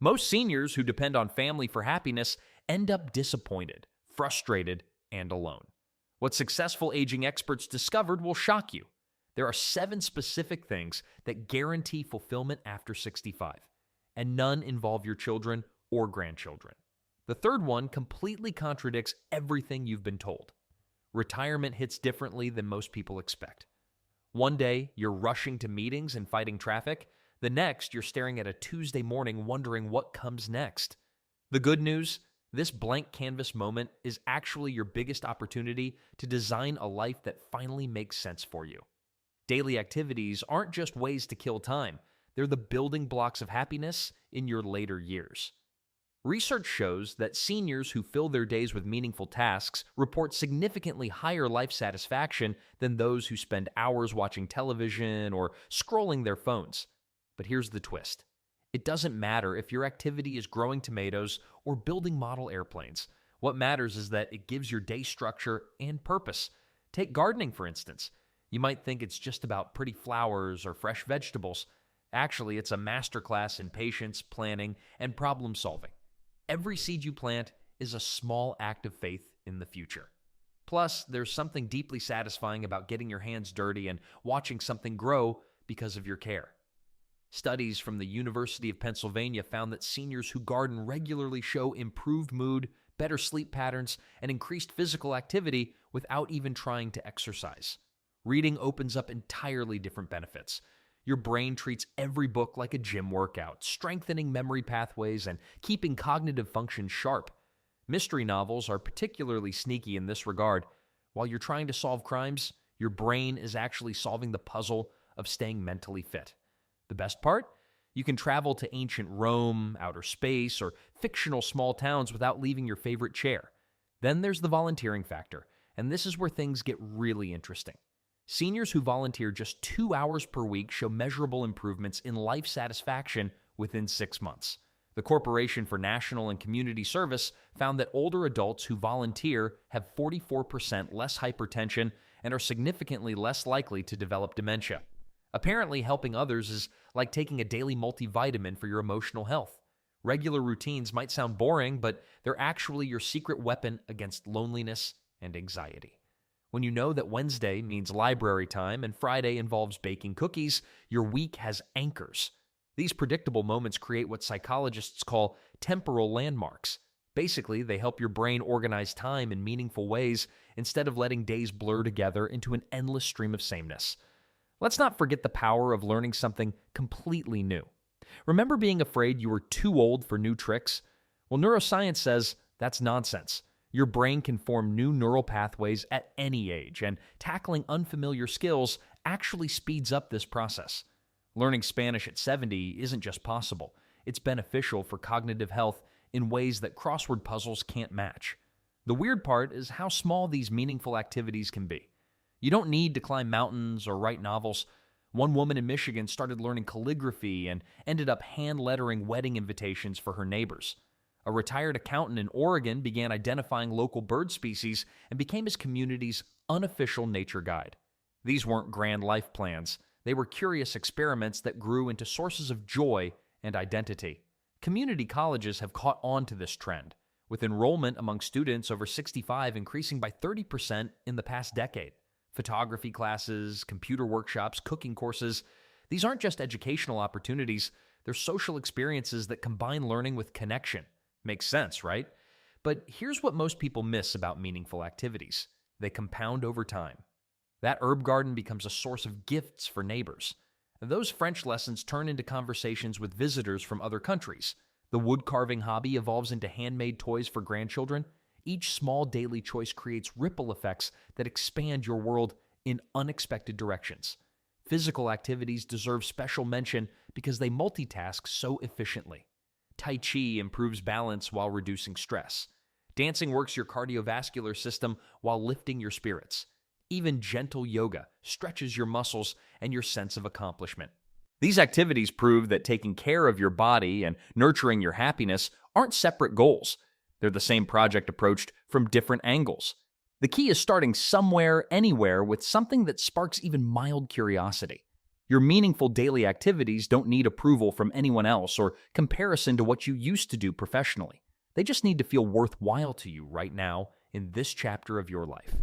Most seniors who depend on family for happiness end up disappointed, frustrated, and alone. What successful aging experts discovered will shock you. There are 7 specific things that guarantee fulfillment after 65, and none involve your children or grandchildren. The third one completely contradicts everything you've been told. Retirement hits differently than most people expect. One day, you're rushing to meetings and fighting traffic. The next, you're staring at a Tuesday morning wondering what comes next. The good news, this blank canvas moment is actually your biggest opportunity to design a life that finally makes sense for you. Daily activities aren't just ways to kill time. They're the building blocks of happiness in your later years. Research shows that seniors who fill their days with meaningful tasks report significantly higher life satisfaction than those who spend hours watching television or scrolling their phones. But here's the twist. It doesn't matter if your activity is growing tomatoes or building model airplanes. What matters is that it gives your day structure and purpose. Take gardening, for instance. You might think it's just about pretty flowers or fresh vegetables. Actually, it's a masterclass in patience, planning, and problem solving. Every seed you plant is a small act of faith in the future. Plus, there's something deeply satisfying about getting your hands dirty and watching something grow because of your care. Studies from the University of Pennsylvania found that seniors who garden regularly show improved mood, better sleep patterns, and increased physical activity without even trying to exercise. Reading opens up entirely different benefits. Your brain treats every book like a gym workout, strengthening memory pathways and keeping cognitive function sharp. Mystery novels are particularly sneaky in this regard. While you're trying to solve crimes, your brain is actually solving the puzzle of staying mentally fit. The best part? You can travel to ancient Rome, outer space, or fictional small towns without leaving your favorite chair. Then there's the volunteering factor, and this is where things get really interesting. Seniors who volunteer just 2 hours per week show measurable improvements in life satisfaction within 6 months. The Corporation for National and Community Service found that older adults who volunteer have 44% less hypertension and are significantly less likely to develop dementia. Apparently, helping others is like taking a daily multivitamin for your emotional health. Regular routines might sound boring, but they're actually your secret weapon against loneliness and anxiety. When you know that Wednesday means library time and Friday involves baking cookies, your week has anchors. These predictable moments create what psychologists call temporal landmarks. Basically, they help your brain organize time in meaningful ways instead of letting days blur together into an endless stream of sameness. Let's not forget the power of learning something completely new. Remember being afraid you were too old for new tricks? Well, neuroscience says that's nonsense. Your brain can form new neural pathways at any age, and tackling unfamiliar skills actually speeds up this process. Learning Spanish at 70 isn't just possible, it's beneficial for cognitive health in ways that crossword puzzles can't match. The weird part is how small these meaningful activities can be. You don't need to climb mountains or write novels. One woman in Michigan started learning calligraphy and ended up hand-lettering wedding invitations for her neighbors. A retired accountant in Oregon began identifying local bird species and became his community's unofficial nature guide. These weren't grand life plans. They were curious experiments that grew into sources of joy and identity. Community colleges have caught on to this trend, with enrollment among students over 65 increasing by 30% in the past decade. Photography classes, computer workshops, cooking courses, these aren't just educational opportunities, they're social experiences that combine learning with connection. Makes sense, right? But here's what most people miss about meaningful activities. They compound over time. That herb garden becomes a source of gifts for neighbors. Those French lessons turn into conversations with visitors from other countries. The wood carving hobby evolves into handmade toys for grandchildren. Each small daily choice creates ripple effects that expand your world in unexpected directions. Physical activities deserve special mention because they multitask so efficiently. Tai Chi improves balance while reducing stress. Dancing works your cardiovascular system while lifting your spirits. Even gentle yoga stretches your muscles and your sense of accomplishment. These activities prove that taking care of your body and nurturing your happiness aren't separate goals. They're the same project approached from different angles. The key is starting somewhere, anywhere, with something that sparks even mild curiosity. Your meaningful daily activities don't need approval from anyone else or comparison to what you used to do professionally. They just need to feel worthwhile to you right now in this chapter of your life.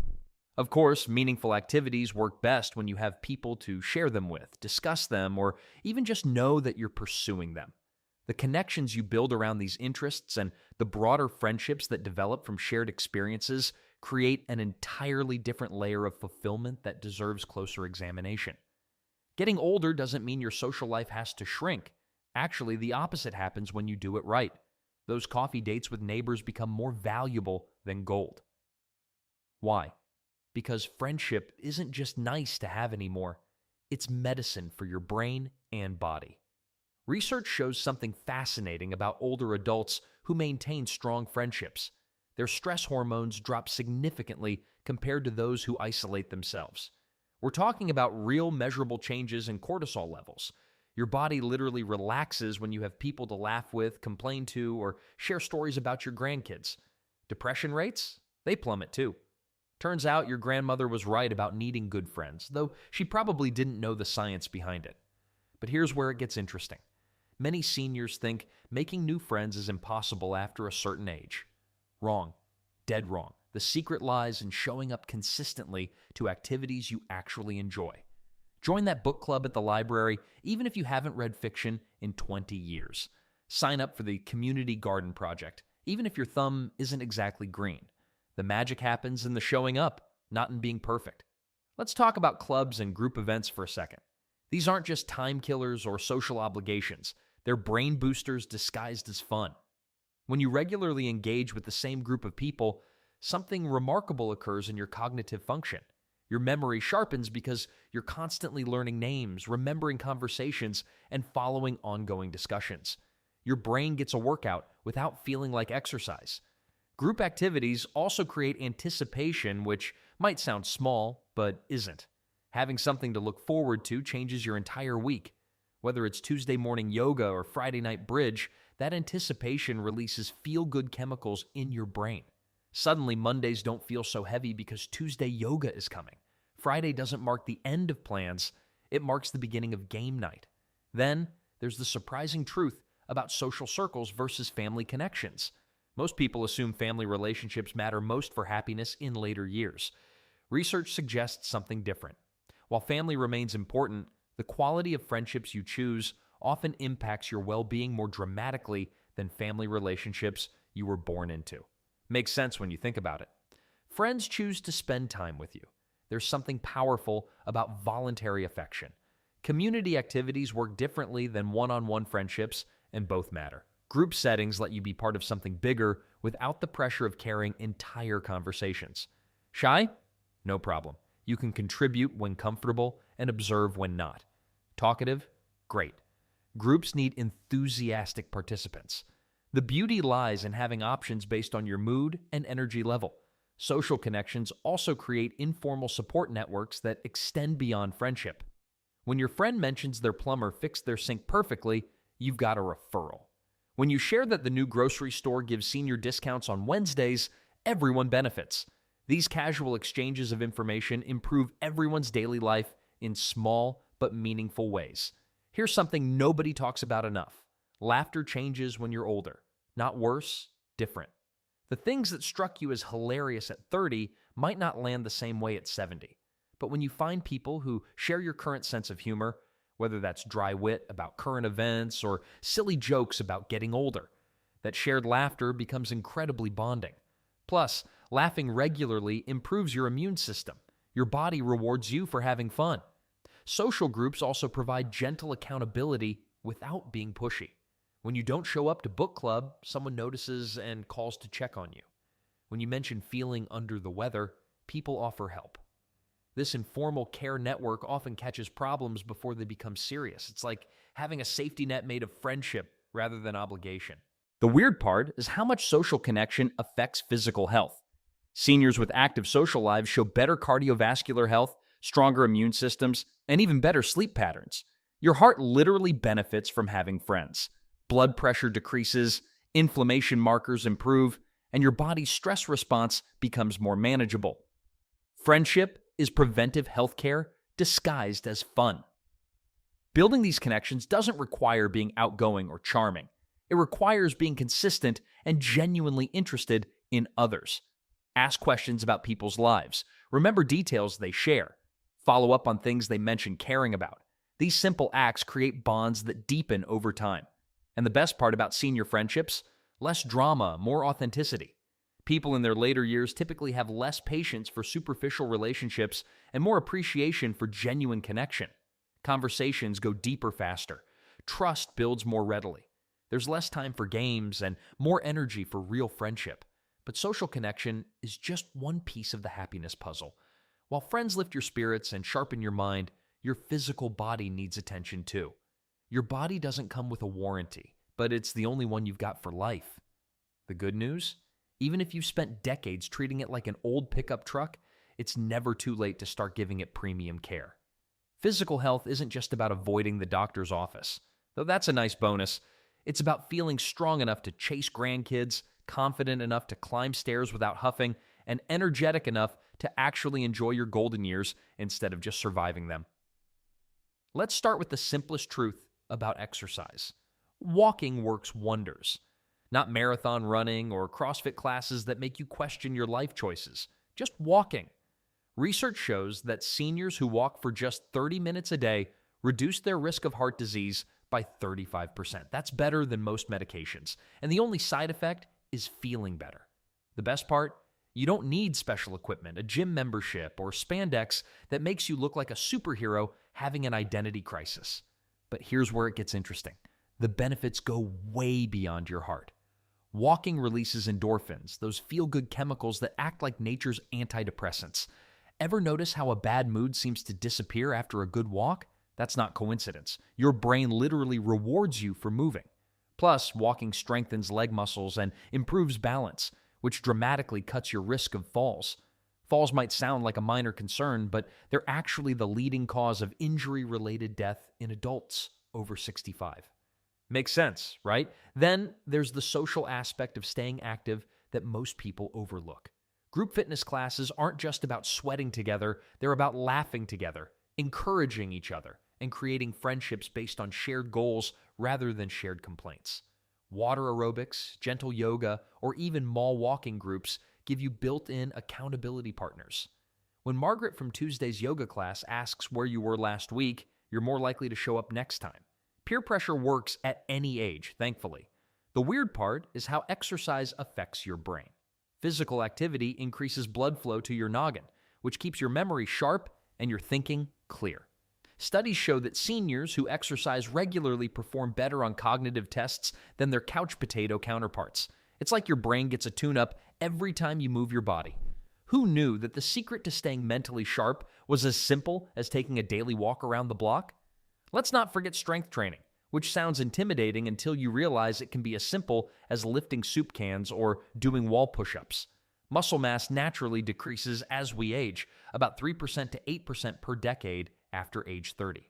Of course, meaningful activities work best when you have people to share them with, discuss them, or even just know that you're pursuing them. The connections you build around these interests and the broader friendships that develop from shared experiences create an entirely different layer of fulfillment that deserves closer examination. Getting older doesn't mean your social life has to shrink. Actually, the opposite happens when you do it right. Those coffee dates with neighbors become more valuable than gold. Why? Because friendship isn't just nice to have anymore. It's medicine for your brain and body. Research shows something fascinating about older adults who maintain strong friendships. Their stress hormones drop significantly compared to those who isolate themselves. We're talking about real measurable changes in cortisol levels. Your body literally relaxes when you have people to laugh with, complain to, or share stories about your grandkids. Depression rates? They plummet too. Turns out your grandmother was right about needing good friends, though she probably didn't know the science behind it. But here's where it gets interesting. Many seniors think making new friends is impossible after a certain age. Wrong. Dead wrong. The secret lies in showing up consistently to activities you actually enjoy. Join that book club at the library, even if you haven't read fiction in 20 years. Sign up for the community garden project, even if your thumb isn't exactly green. The magic happens in the showing up, not in being perfect. Let's talk about clubs and group events for a second. These aren't just time killers or social obligations. They're brain boosters disguised as fun. When you regularly engage with the same group of people, something remarkable occurs in your cognitive function. Your memory sharpens because you're constantly learning names, remembering conversations, and following ongoing discussions. Your brain gets a workout without feeling like exercise. Group activities also create anticipation, which might sound small, but isn't. Having something to look forward to changes your entire week. Whether it's Tuesday morning yoga or Friday night bridge, that anticipation releases feel-good chemicals in your brain. Suddenly, Mondays don't feel so heavy because Tuesday yoga is coming. Friday doesn't mark the end of plans, it marks the beginning of game night. Then, there's the surprising truth about social circles versus family connections. Most people assume family relationships matter most for happiness in later years. Research suggests something different. While family remains important, the quality of friendships you choose often impacts your well-being more dramatically than family relationships you were born into. Makes sense when you think about it. Friends choose to spend time with you. There's something powerful about voluntary affection. Community activities work differently than one-on-one friendships, and both matter. Group settings let you be part of something bigger without the pressure of carrying entire conversations. Shy? No problem. You can contribute when comfortable and observe when not. Talkative? Great. Groups need enthusiastic participants. The beauty lies in having options based on your mood and energy level. Social connections also create informal support networks that extend beyond friendship. When your friend mentions their plumber fixed their sink perfectly, you've got a referral. When you share that the new grocery store gives senior discounts on Wednesdays, everyone benefits. These casual exchanges of information improve everyone's daily life in small but meaningful ways. Here's something nobody talks about enough. Laughter changes when you're older. Not worse, different. The things that struck you as hilarious at 30 might not land the same way at 70. But when you find people who share your current sense of humor, whether that's dry wit about current events or silly jokes about getting older, that shared laughter becomes incredibly bonding. Plus, laughing regularly improves your immune system. Your body rewards you for having fun. Social groups also provide gentle accountability without being pushy. When you don't show up to book club, someone notices and calls to check on you. When you mention feeling under the weather, people offer help. This informal care network often catches problems before they become serious. It's like having a safety net made of friendship rather than obligation. The weird part is how much social connection affects physical health. Seniors with active social lives show better cardiovascular health, stronger immune systems, and even better sleep patterns. Your heart literally benefits from having friends. Blood pressure decreases, inflammation markers improve, and your body's stress response becomes more manageable. Friendship is preventive healthcare disguised as fun. Building these connections doesn't require being outgoing or charming. It requires being consistent and genuinely interested in others. Ask questions about people's lives. Remember details they share. Follow up on things they mention caring about. These simple acts create bonds that deepen over time. And the best part about senior friendships? Less drama, more authenticity. People in their later years typically have less patience for superficial relationships and more appreciation for genuine connection. Conversations go deeper faster. Trust builds more readily. There's less time for games and more energy for real friendship. But social connection is just one piece of the happiness puzzle. While friends lift your spirits and sharpen your mind, your physical body needs attention too. Your body doesn't come with a warranty, but it's the only one you've got for life. The good news? Even if you've spent decades treating it like an old pickup truck, it's never too late to start giving it premium care. Physical health isn't just about avoiding the doctor's office, though that's a nice bonus. It's about feeling strong enough to chase grandkids, confident enough to climb stairs without huffing, and energetic enough to actually enjoy your golden years instead of just surviving them. Let's start with the simplest truth about exercise. Walking works wonders. Not marathon running or CrossFit classes that make you question your life choices. Just walking. Research shows that seniors who walk for just 30 minutes a day reduce their risk of heart disease by 35%. That's better than most medications. And the only side effect is feeling better. The best part? You don't need special equipment, a gym membership, or spandex that makes you look like a superhero having an identity crisis. But here's where it gets interesting. The benefits go way beyond your heart. Walking releases endorphins, those feel-good chemicals that act like nature's antidepressants. Ever notice how a bad mood seems to disappear after a good walk? That's not coincidence. Your brain literally rewards you for moving. Plus, walking strengthens leg muscles and improves balance, which dramatically cuts your risk of falls. Falls might sound like a minor concern, but they're actually the leading cause of injury-related death in adults over 65. Makes sense, right? Then there's the social aspect of staying active that most people overlook. Group fitness classes aren't just about sweating together, they're about laughing together, encouraging each other, and creating friendships based on shared goals rather than shared complaints. Water aerobics, gentle yoga, or even mall walking groups give you built-in accountability partners. When Margaret from Tuesday's yoga class asks where you were last week, you're more likely to show up next time. Peer pressure works at any age, thankfully. The weird part is how exercise affects your brain. Physical activity increases blood flow to your noggin, which keeps your memory sharp and your thinking clear. Studies show that seniors who exercise regularly perform better on cognitive tests than their couch potato counterparts. It's like your brain gets a tune-up every time you move your body. Who knew that the secret to staying mentally sharp was as simple as taking a daily walk around the block? Let's not forget strength training, which sounds intimidating until you realize it can be as simple as lifting soup cans or doing wall push-ups. Muscle mass naturally decreases as we age, about 3% to 8% per decade after age 30.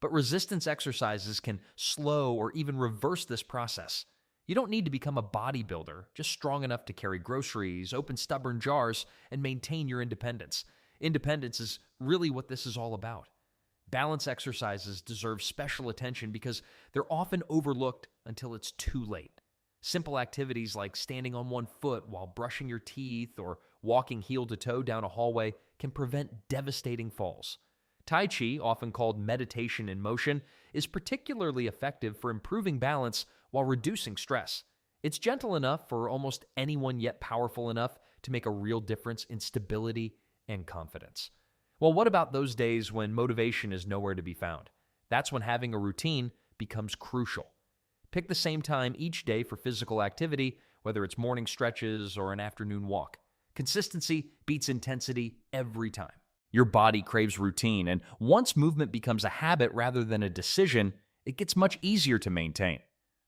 But resistance exercises can slow or even reverse this process. You don't need to become a bodybuilder, just strong enough to carry groceries, open stubborn jars, and maintain your independence. Independence is really what this is all about. Balance exercises deserve special attention because they're often overlooked until it's too late. Simple activities like standing on one foot while brushing your teeth or walking heel to toe down a hallway can prevent devastating falls. Tai Chi, often called meditation in motion, is particularly effective for improving balance while reducing stress. It's gentle enough for almost anyone, yet powerful enough to make a real difference in stability and confidence. Well, what about those days when motivation is nowhere to be found? That's when having a routine becomes crucial. Pick the same time each day for physical activity, whether it's morning stretches or an afternoon walk. Consistency beats intensity every time. Your body craves routine, and once movement becomes a habit rather than a decision, it gets much easier to maintain.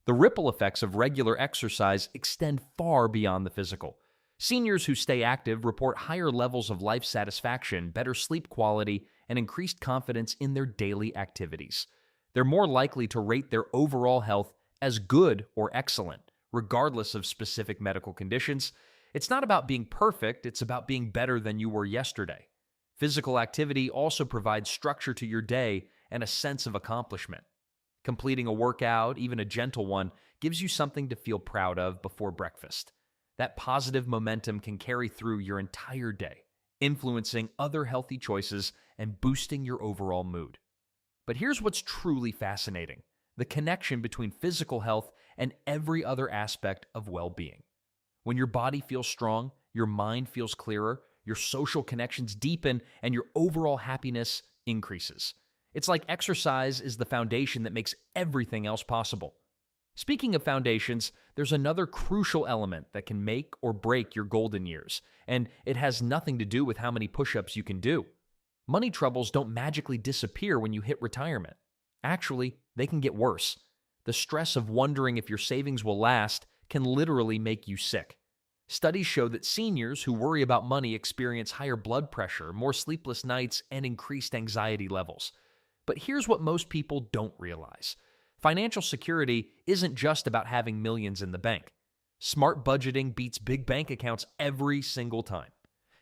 The ripple effects of regular exercise extend far beyond the physical. Seniors who stay active report higher levels of life satisfaction, better sleep quality, and increased confidence in their daily activities. They're more likely to rate their overall health as good or excellent, regardless of specific medical conditions. It's not about being perfect, it's about being better than you were yesterday. Physical activity also provides structure to your day and a sense of accomplishment. Completing a workout, even a gentle one, gives you something to feel proud of before breakfast. That positive momentum can carry through your entire day, influencing other healthy choices and boosting your overall mood. But here's what's truly fascinating: the connection between physical health and every other aspect of well-being. When your body feels strong, your mind feels clearer, your social connections deepen, and your overall happiness increases. It's like exercise is the foundation that makes everything else possible. Speaking of foundations, there's another crucial element that can make or break your golden years, and it has nothing to do with how many push-ups you can do. Money troubles don't magically disappear when you hit retirement. Actually, they can get worse. The stress of wondering if your savings will last can literally make you sick. Studies show that seniors who worry about money experience higher blood pressure, more sleepless nights, and increased anxiety levels. But here's what most people don't realize: financial security isn't just about having millions in the bank. Smart budgeting beats big bank accounts every single time.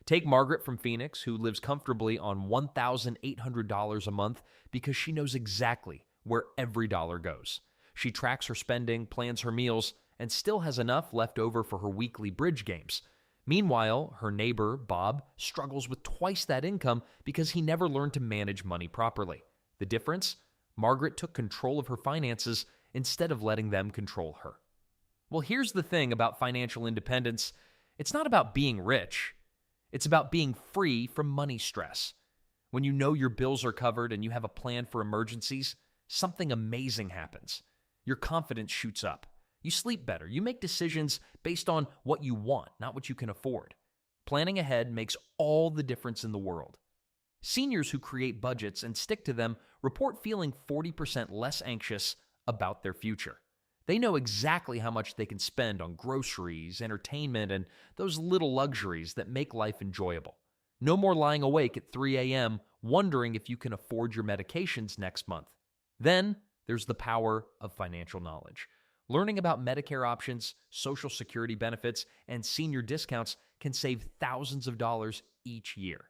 Take Margaret from Phoenix, who lives comfortably on $1,800 a month because she knows exactly where every dollar goes. She tracks her spending, plans her meals, and still has enough left over for her weekly bridge games. Meanwhile, her neighbor, Bob, struggles with twice that income because he never learned to manage money properly. The difference? Margaret took control of her finances instead of letting them control her. Well, here's the thing about financial independence: it's not about being rich. It's about being free from money stress. When you know your bills are covered and you have a plan for emergencies, something amazing happens. Your confidence shoots up. You sleep better. You make decisions based on what you want, not what you can afford. Planning ahead makes all the difference in the world. Seniors who create budgets and stick to them report feeling 40% less anxious about their future. They know exactly how much they can spend on groceries, entertainment, and those little luxuries that make life enjoyable. No more lying awake at 3 a.m. wondering if you can afford your medications next month. Then there's the power of financial knowledge. Learning about Medicare options, Social Security benefits, and senior discounts can save thousands of dollars each year.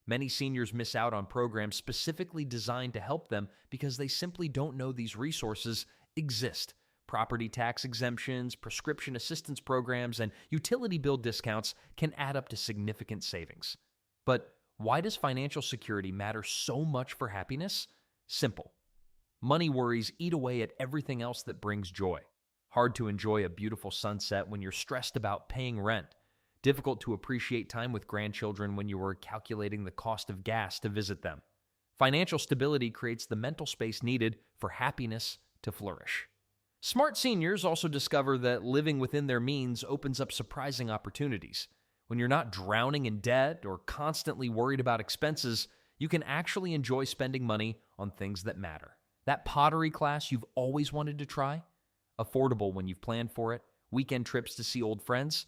Many seniors miss out on programs specifically designed to help them because they simply don't know these resources exist. Property tax exemptions, prescription assistance programs, and utility bill discounts can add up to significant savings. But why does financial security matter so much for happiness? Simple. Money worries eat away at everything else that brings joy. Hard to enjoy a beautiful sunset when you're stressed about paying rent. Difficult to appreciate time with grandchildren when you are calculating the cost of gas to visit them. Financial stability creates the mental space needed for happiness to flourish. Smart seniors also discover that living within their means opens up surprising opportunities. When you're not drowning in debt or constantly worried about expenses, you can actually enjoy spending money on things that matter. That pottery class you've always wanted to try? Affordable when you've planned for it. Weekend trips to see old friends?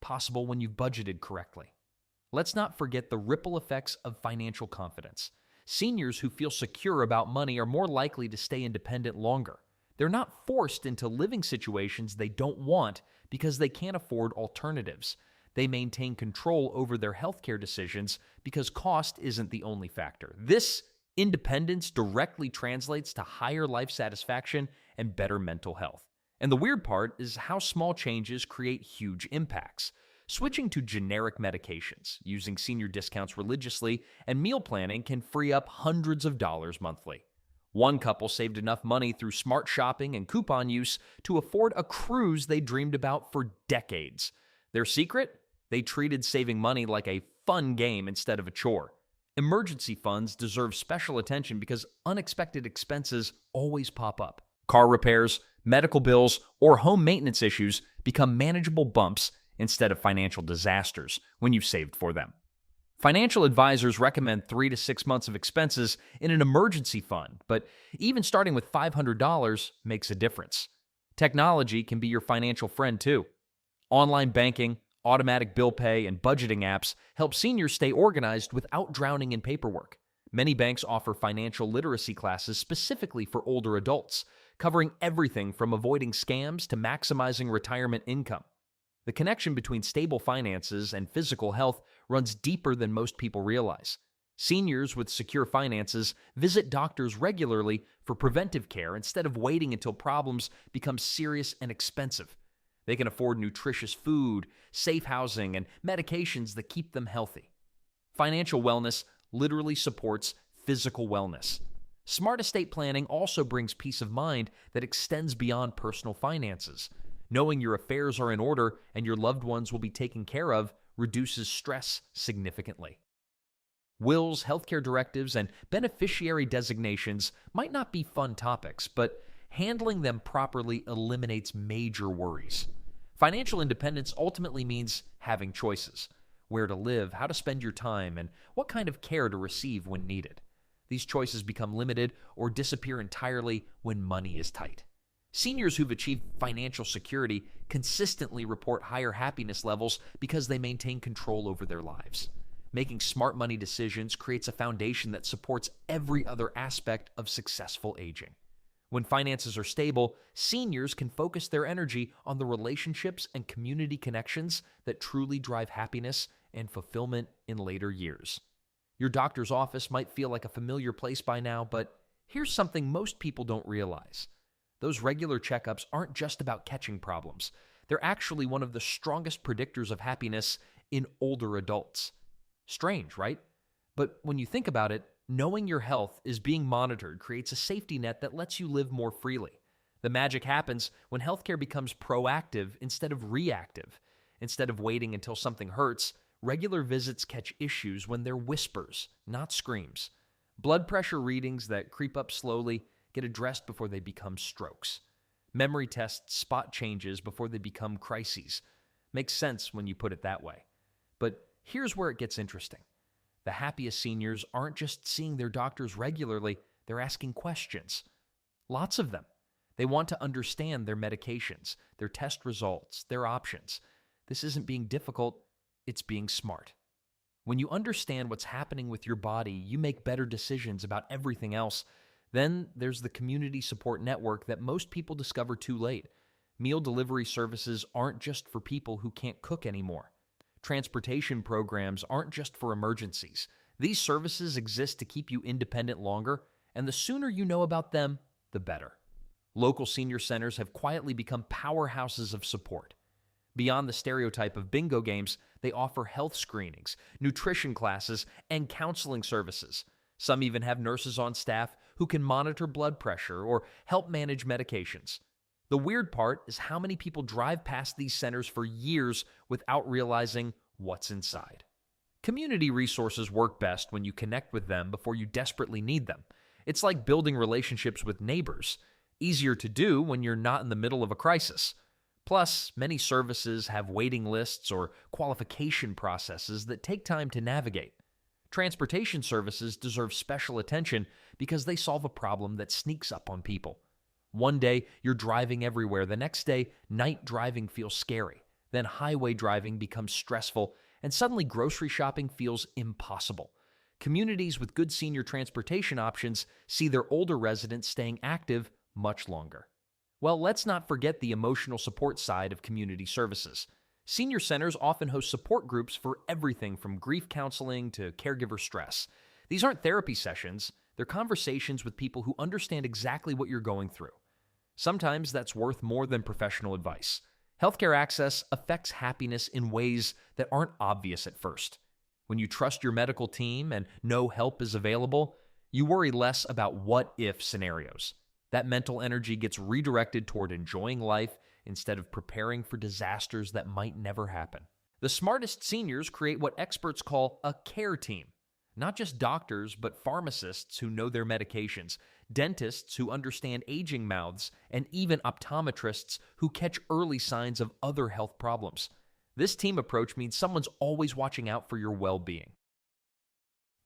Possible when you've budgeted correctly. Let's not forget the ripple effects of financial confidence. Seniors who feel secure about money are more likely to stay independent longer. They're not forced into living situations they don't want because they can't afford alternatives. They maintain control over their healthcare decisions because cost isn't the only factor. This independence directly translates to higher life satisfaction and better mental health. And the weird part is how small changes create huge impacts. Switching to generic medications, using senior discounts religiously, and meal planning can free up hundreds of dollars monthly. One couple saved enough money through smart shopping and coupon use to afford a cruise they dreamed about for decades. Their secret? They treated saving money like a fun game instead of a chore. Emergency funds deserve special attention because unexpected expenses always pop up. Car repairs, medical bills, or home maintenance issues become manageable bumps instead of financial disasters when you've saved for them. Financial advisors recommend 3 to 6 months of expenses in an emergency fund, but even starting with $500 makes a difference. Technology can be your financial friend too. Online banking, automatic bill pay, and budgeting apps help seniors stay organized without drowning in paperwork. Many banks offer financial literacy classes specifically for older adults, covering everything from avoiding scams to maximizing retirement income. The connection between stable finances and physical health runs deeper than most people realize. Seniors with secure finances visit doctors regularly for preventive care instead of waiting until problems become serious and expensive. They can afford nutritious food, safe housing, and medications that keep them healthy. Financial wellness literally supports physical wellness. Smart estate planning also brings peace of mind that extends beyond personal finances. Knowing your affairs are in order and your loved ones will be taken care of reduces stress significantly. Wills, healthcare directives, and beneficiary designations might not be fun topics, but handling them properly eliminates major worries. Financial independence ultimately means having choices: where to live, how to spend your time, and what kind of care to receive when needed. These choices become limited or disappear entirely when money is tight. Seniors who've achieved financial security consistently report higher happiness levels because they maintain control over their lives. Making smart money decisions creates a foundation that supports every other aspect of successful aging. When finances are stable, seniors can focus their energy on the relationships and community connections that truly drive happiness and fulfillment in later years. Your doctor's office might feel like a familiar place by now, but here's something most people don't realize. Those regular checkups aren't just about catching problems. They're actually one of the strongest predictors of happiness in older adults. Strange, right? But when you think about it, knowing your health is being monitored creates a safety net that lets you live more freely. The magic happens when healthcare becomes proactive instead of reactive. Instead of waiting until something hurts, regular visits catch issues when they're whispers, not screams. Blood pressure readings that creep up slowly get addressed before they become strokes. Memory tests spot changes before they become crises. Makes sense when you put it that way. But here's where it gets interesting. The happiest seniors aren't just seeing their doctors regularly, they're asking questions. Lots of them. They want to understand their medications, their test results, their options. This isn't being difficult, it's being smart. When you understand what's happening with your body, you make better decisions about everything else. Then there's the community support network that most people discover too late. Meal delivery services aren't just for people who can't cook anymore. Transportation programs aren't just for emergencies. These services exist to keep you independent longer, and the sooner you know about them, the better. Local senior centers have quietly become powerhouses of support. Beyond the stereotype of bingo games, they offer health screenings, nutrition classes, and counseling services. Some even have nurses on staff who can monitor blood pressure or help manage medications. The weird part is how many people drive past these centers for years without realizing what's inside. Community resources work best when you connect with them before you desperately need them. It's like building relationships with neighbors. Easier to do when you're not in the middle of a crisis. Plus, many services have waiting lists or qualification processes that take time to navigate. Transportation services deserve special attention because they solve a problem that sneaks up on people. One day, you're driving everywhere. The next day, night driving feels scary. Then highway driving becomes stressful, and suddenly grocery shopping feels impossible. Communities with good senior transportation options see their older residents staying active much longer. Well, let's not forget the emotional support side of community services. Senior centers often host support groups for everything from grief counseling to caregiver stress. These aren't therapy sessions, they're conversations with people who understand exactly what you're going through. Sometimes that's worth more than professional advice. Healthcare access affects happiness in ways that aren't obvious at first. When you trust your medical team and know help is available, you worry less about what-if scenarios. That mental energy gets redirected toward enjoying life instead of preparing for disasters that might never happen. The smartest seniors create what experts call a care team. Not just doctors, but pharmacists who know their medications, dentists who understand aging mouths, and even optometrists who catch early signs of other health problems. This team approach means someone's always watching out for your well-being.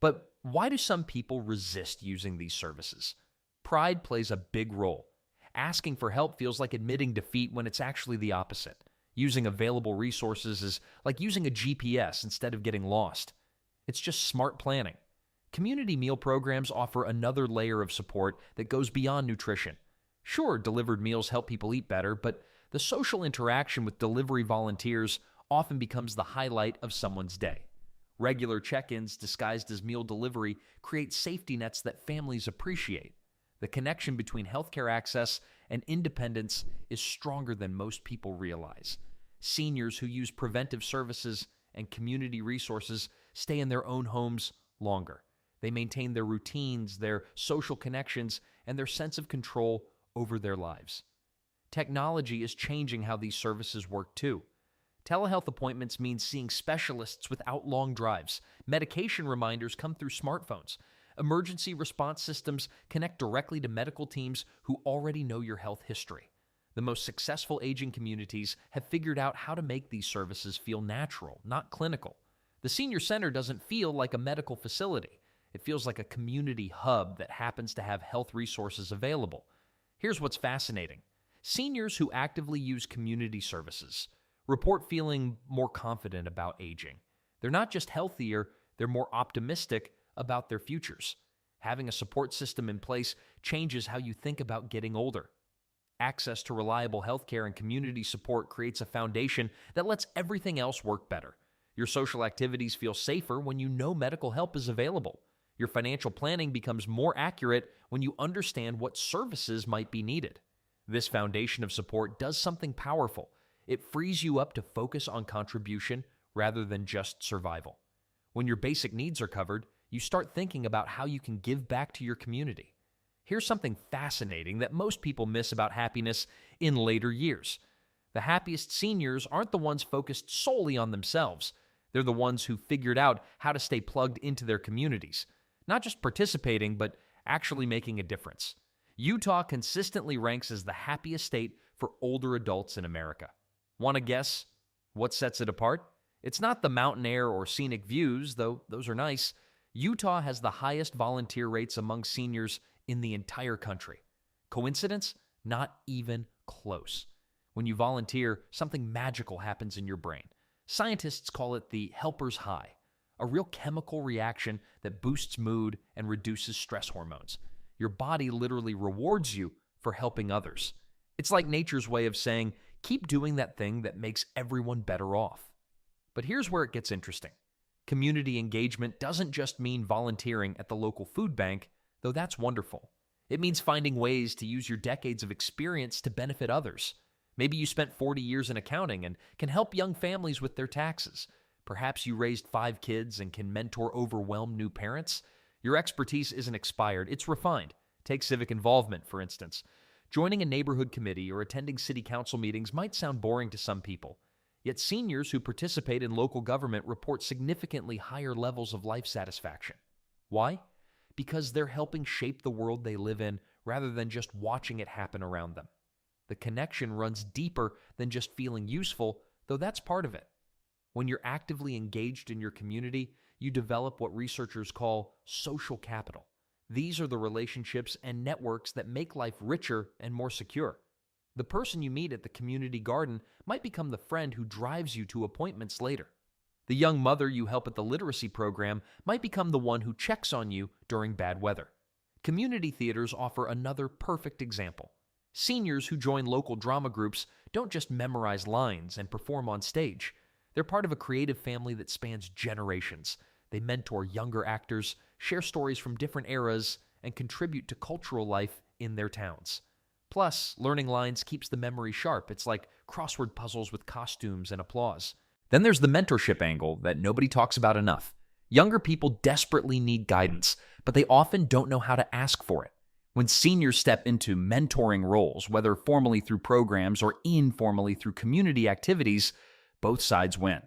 But why do some people resist using these services? Pride plays a big role. Asking for help feels like admitting defeat when it's actually the opposite. Using available resources is like using a GPS instead of getting lost. It's just smart planning. Community meal programs offer another layer of support that goes beyond nutrition. Sure, delivered meals help people eat better, but the social interaction with delivery volunteers often becomes the highlight of someone's day. Regular check-ins disguised as meal delivery create safety nets that families appreciate. The connection between healthcare access and independence is stronger than most people realize. Seniors who use preventive services and community resources stay in their own homes longer. They maintain their routines, their social connections, and their sense of control over their lives. Technology is changing how these services work too. Telehealth appointments mean seeing specialists without long drives. Medication reminders come through smartphones. Emergency response systems connect directly to medical teams who already know your health history. The most successful aging communities have figured out how to make these services feel natural, not clinical. The senior center doesn't feel like a medical facility. It feels like a community hub that happens to have health resources available. Here's what's fascinating. Seniors who actively use community services report feeling more confident about aging. They're not just healthier, they're more optimistic about their futures. Having a support system in place changes how you think about getting older. Access to reliable healthcare and community support creates a foundation that lets everything else work better. Your social activities feel safer when you know medical help is available. Your financial planning becomes more accurate when you understand what services might be needed. This foundation of support does something powerful. It frees you up to focus on contribution rather than just survival. When your basic needs are covered, you start thinking about how you can give back to your community. Here's something fascinating that most people miss about happiness in later years. The happiest seniors aren't the ones focused solely on themselves. They're the ones who figured out how to stay plugged into their communities. Not just participating, but actually making a difference. Utah consistently ranks as the happiest state for older adults in America. Want to guess what sets it apart? It's not the mountain air or scenic views, though those are nice. Utah has the highest volunteer rates among seniors in the entire country. Coincidence? Not even close. When you volunteer, something magical happens in your brain. Scientists call it the helper's high, a real chemical reaction that boosts mood and reduces stress hormones. Your body literally rewards you for helping others. It's like nature's way of saying, keep doing that thing that makes everyone better off. But here's where it gets interesting. Community engagement doesn't just mean volunteering at the local food bank, though that's wonderful. It means finding ways to use your decades of experience to benefit others. Maybe you spent 40 years in accounting and can help young families with their taxes. Perhaps you raised 5 kids and can mentor overwhelmed new parents. Your expertise isn't expired, it's refined. Take civic involvement, for instance. Joining a neighborhood committee or attending city council meetings might sound boring to some people. Yet seniors who participate in local government report significantly higher levels of life satisfaction. Why? Because they're helping shape the world they live in rather than just watching it happen around them. The connection runs deeper than just feeling useful, though that's part of it. When you're actively engaged in your community, you develop what researchers call social capital. These are the relationships and networks that make life richer and more secure. The person you meet at the community garden might become the friend who drives you to appointments later. The young mother you help at the literacy program might become the one who checks on you during bad weather. Community theaters offer another perfect example. Seniors who join local drama groups don't just memorize lines and perform on stage. They're part of a creative family that spans generations. They mentor younger actors, share stories from different eras, and contribute to cultural life in their towns. Plus, learning lines keeps the memory sharp. It's like crossword puzzles with costumes and applause. Then there's the mentorship angle that nobody talks about enough. Younger people desperately need guidance, but they often don't know how to ask for it. When seniors step into mentoring roles, whether formally through programs or informally through community activities, both sides win.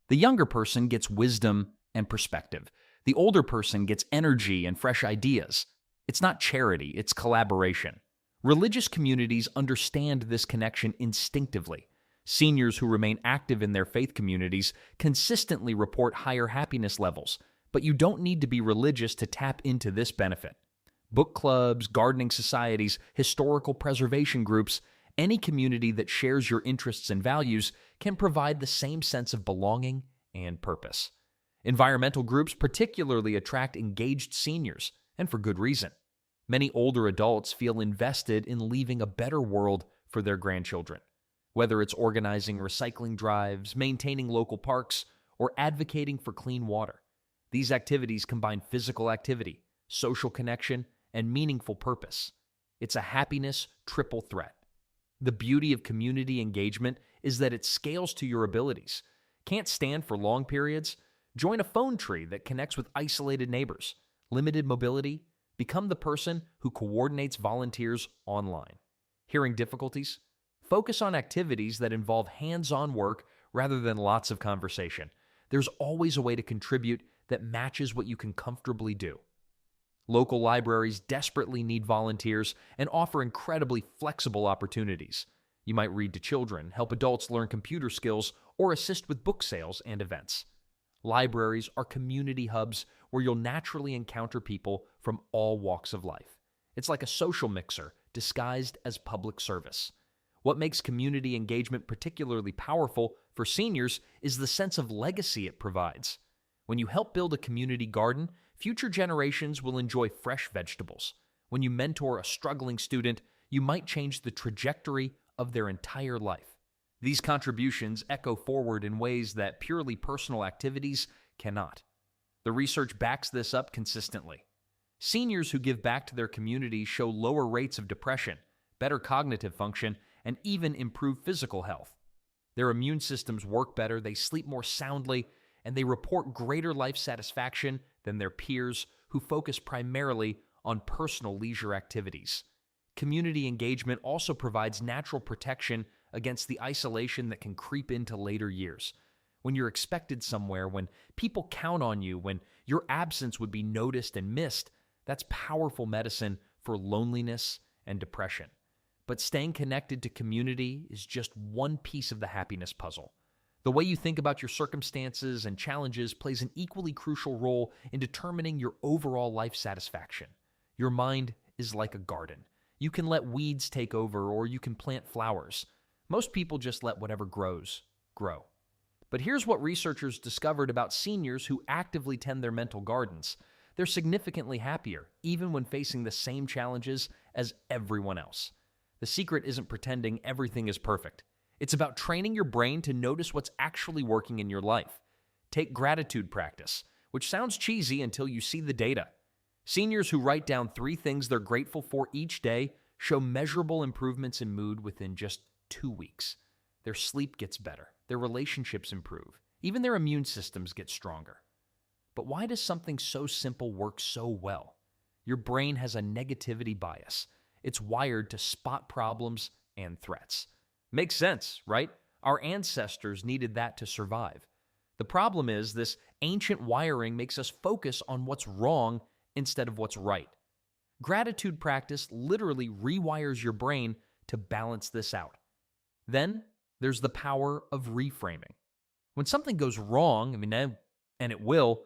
The younger person gets wisdom and perspective. The older person gets energy and fresh ideas. It's not charity, it's collaboration. Religious communities understand this connection instinctively. Seniors who remain active in their faith communities consistently report higher happiness levels, but you don't need to be religious to tap into this benefit. Book clubs, gardening societies, historical preservation groups, any community that shares your interests and values can provide the same sense of belonging and purpose. Environmental groups particularly attract engaged seniors, and for good reason. Many older adults feel invested in leaving a better world for their grandchildren. Whether it's organizing recycling drives, maintaining local parks, or advocating for clean water. These activities combine physical activity, social connection, and meaningful purpose. It's a happiness triple threat. The beauty of community engagement is that it scales to your abilities. Can't stand for long periods? Join a phone tree that connects with isolated neighbors. Limited mobility? Become the person who coordinates volunteers online. Hearing difficulties? Focus on activities that involve hands-on work rather than lots of conversation. There's always a way to contribute that matches what you can comfortably do. Local libraries desperately need volunteers and offer incredibly flexible opportunities. You might read to children, help adults learn computer skills, or assist with book sales and events. Libraries are community hubs where you'll naturally encounter people from all walks of life. It's like a social mixer disguised as public service. What makes community engagement particularly powerful for seniors is the sense of legacy it provides. When you help build a community garden, future generations will enjoy fresh vegetables. When you mentor a struggling student, you might change the trajectory of their entire life. These contributions echo forward in ways that purely personal activities cannot. The research backs this up consistently. Seniors who give back to their community show lower rates of depression, better cognitive function, and even improved physical health. Their immune systems work better, they sleep more soundly, and they report greater life satisfaction than their peers who focus primarily on personal leisure activities. Community engagement also provides natural protection against the isolation that can creep into later years. When you're expected somewhere, when people count on you, when your absence would be noticed and missed, that's powerful medicine for loneliness and depression. But staying connected to community is just one piece of the happiness puzzle. The way you think about your circumstances and challenges plays an equally crucial role in determining your overall life satisfaction. Your mind is like a garden. You can let weeds take over, or you can plant flowers. Most people just let whatever grows, grow. But here's what researchers discovered about seniors who actively tend their mental gardens. They're significantly happier, even when facing the same challenges as everyone else. The secret isn't pretending everything is perfect. It's about training your brain to notice what's actually working in your life. Take gratitude practice, which sounds cheesy until you see the data. Seniors who write down 3 things they're grateful for each day show measurable improvements in mood within just 2 weeks. Their sleep gets better, their relationships improve, even their immune systems get stronger. But why does something so simple work so well? Your brain has a negativity bias. It's wired to spot problems and threats. Makes sense, right? Our ancestors needed that to survive. The problem is this ancient wiring makes us focus on what's wrong instead of what's right. Gratitude practice literally rewires your brain to balance this out. Then there's the power of reframing. When something goes wrong, and it will,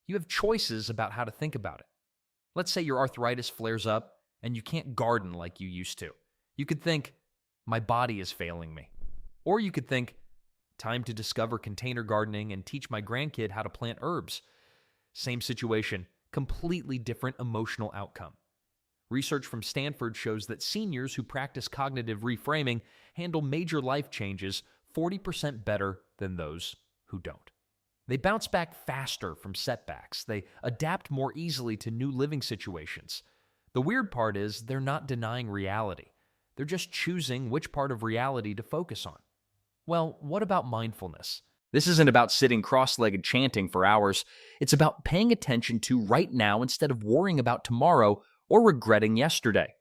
you have choices about how to think about it. Let's say your arthritis flares up and you can't garden like you used to. You could think, my body is failing me. Or you could think, time to discover container gardening and teach my grandkid how to plant herbs. Same situation, completely different emotional outcome. Research from Stanford shows that seniors who practice cognitive reframing handle major life changes 40% better than those who don't. They bounce back faster from setbacks. They adapt more easily to new living situations. The weird part is they're not denying reality. They're just choosing which part of reality to focus on. Well, what about mindfulness? This isn't about sitting cross-legged chanting for hours. It's about paying attention to right now instead of worrying about tomorrow or regretting yesterday.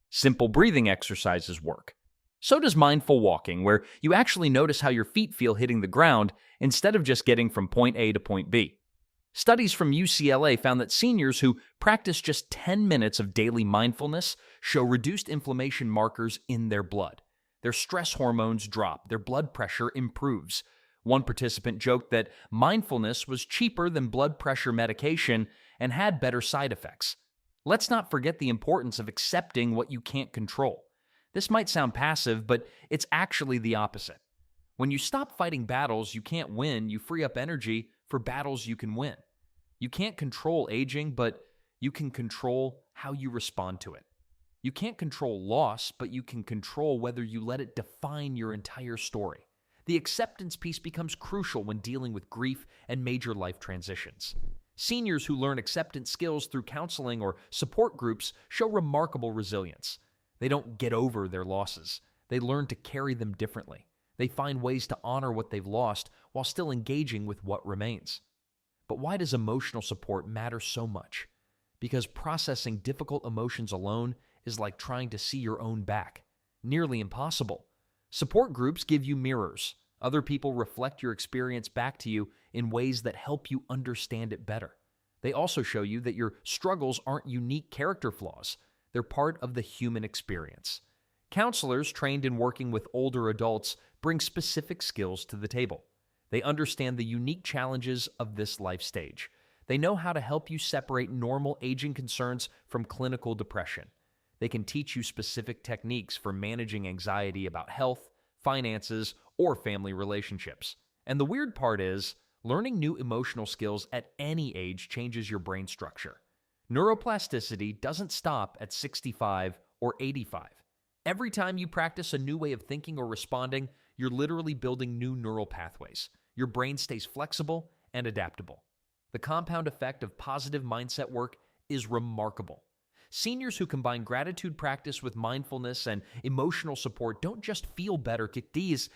Simple breathing exercises work. So does mindful walking, where you actually notice how your feet feel hitting the ground instead of just getting from point A to point B. Studies from UCLA found that seniors who practice just 10 minutes of daily mindfulness show reduced inflammation markers in their blood. Their stress hormones drop, their blood pressure improves. One participant joked that mindfulness was cheaper than blood pressure medication and had better side effects. Let's not forget the importance of accepting what you can't control. This might sound passive, but it's actually the opposite. When you stop fighting battles you can't win, you free up energy for battles you can win. You can't control aging, but you can control how you respond to it. You can't control loss, but you can control whether you let it define your entire story. The acceptance piece becomes crucial when dealing with grief and major life transitions. Seniors who learn acceptance skills through counseling or support groups show remarkable resilience. They don't get over their losses. They learn to carry them differently. They find ways to honor what they've lost while still engaging with what remains. But why does emotional support matter so much? Because processing difficult emotions alone is like trying to see your own back. Nearly impossible. Support groups give you mirrors. Other people reflect your experience back to you in ways that help you understand it better. They also show you that your struggles aren't unique character flaws. They're part of the human experience. Counselors trained in working with older adults bring specific skills to the table. They understand the unique challenges of this life stage. They know how to help you separate normal aging concerns from clinical depression. They can teach you specific techniques for managing anxiety about health, finances, or family relationships. And the weird part is, learning new emotional skills at any age changes your brain structure. Neuroplasticity doesn't stop at 65 or 85. Every time you practice a new way of thinking or responding, you're literally building new neural pathways. Your brain stays flexible and adaptable. The compound effect of positive mindset work is remarkable. Seniors who combine gratitude practice with mindfulness and emotional support don't just feel better,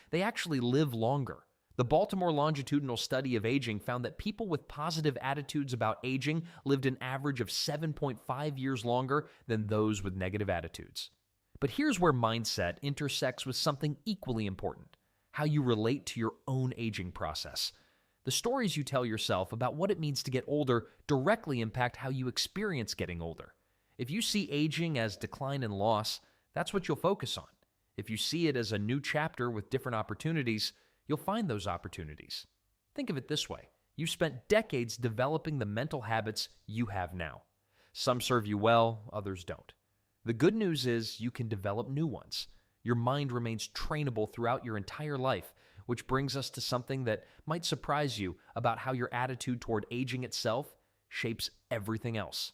they actually live longer. The Baltimore Longitudinal Study of Aging found that people with positive attitudes about aging lived an average of 7.5 years longer than those with negative attitudes. But here's where mindset intersects with something equally important: how you relate to your own aging process. The stories you tell yourself about what it means to get older directly impact how you experience getting older. If you see aging as decline and loss, that's what you'll focus on. If you see it as a new chapter with different opportunities, you'll find those opportunities. Think of it this way: you've spent decades developing the mental habits you have now. Some serve you well, others don't. The good news is you can develop new ones. Your mind remains trainable throughout your entire life, which brings us to something that might surprise you about how your attitude toward aging itself shapes everything else.